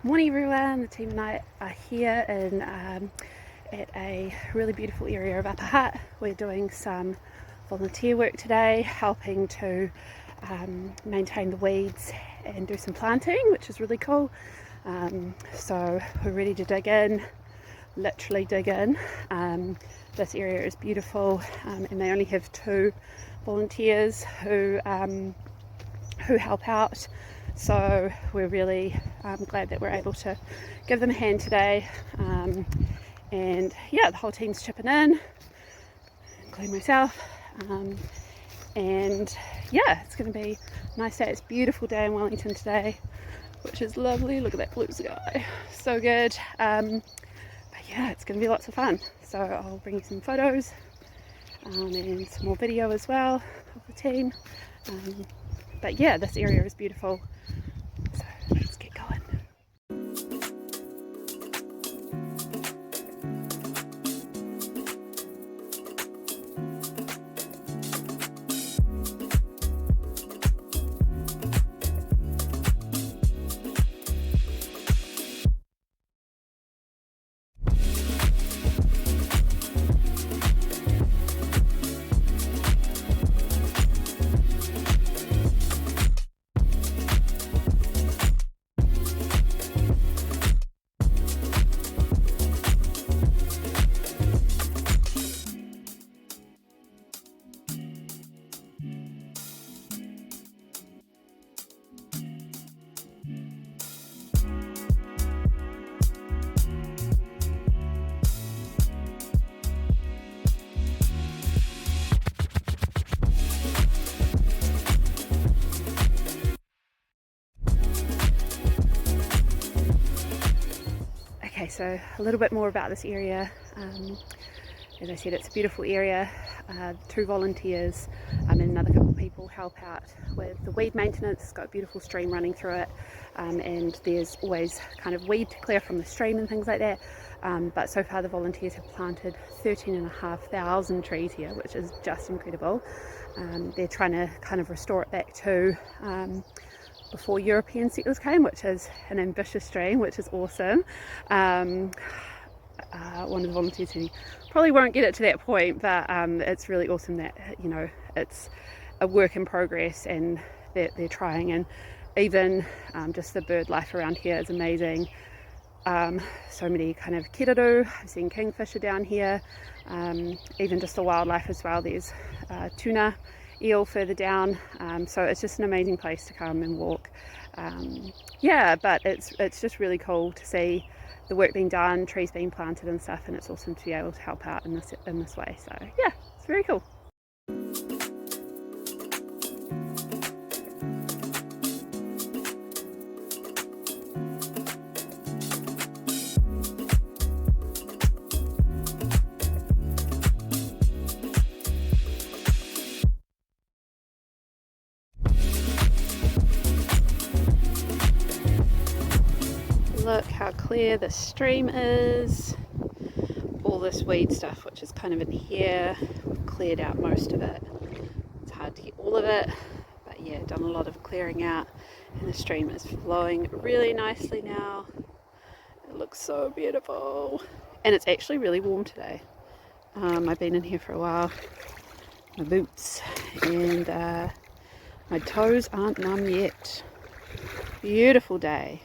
Morning everyone, the team and I are here in at a really beautiful area of Upper Hutt. We're doing some volunteer work today, helping to maintain the weeds and do some planting, which is really cool. So we're ready to dig in, literally dig in. This area is beautiful, and they only have 2 volunteers who help out. So we're really glad that we're able to give them a hand today, and yeah, the whole team's chipping in, including myself, and yeah, it's going to be a nice day. It's a beautiful day in Wellington today, which is lovely. Look at that blue sky, so good. But yeah, it's going to be lots of fun, so I'll bring you some photos and some more video as well of the team. But yeah, this area is beautiful, so let's get going. Okay, so a little bit more about this area. As I said, it's a beautiful area. 2 volunteers and another couple of people help out with the weed maintenance. It's got a beautiful stream running through it, and there's always kind of weed to clear from the stream and things like that. But so far the volunteers have planted 13,500 trees here, which is just incredible. They're trying to kind of restore it back to before European settlers came, which is an ambitious dream, which is awesome. One of the volunteers said he probably won't get it to that point, but it's really awesome that, you know, it's a work in progress and they're trying. And even just the bird life around here is amazing. So many kind of kiraru. I've seen kingfisher down here, even just the wildlife as well. There's tuna eel further down, so it's just an amazing place to come and walk. Yeah, but it's just really cool to see the work being done, trees being planted and stuff, and it's awesome to be able to help out in this way. So yeah, it's very cool. Look how clear the stream is. All this weed stuff, which is kind of in here, we've cleared out most of it. It's hard to get all of it, but yeah, done a lot of clearing out, and the stream is flowing really nicely now. It looks so beautiful, and it's actually really warm today. I've been in here for a while, my boots, and my toes aren't numb yet. Beautiful day.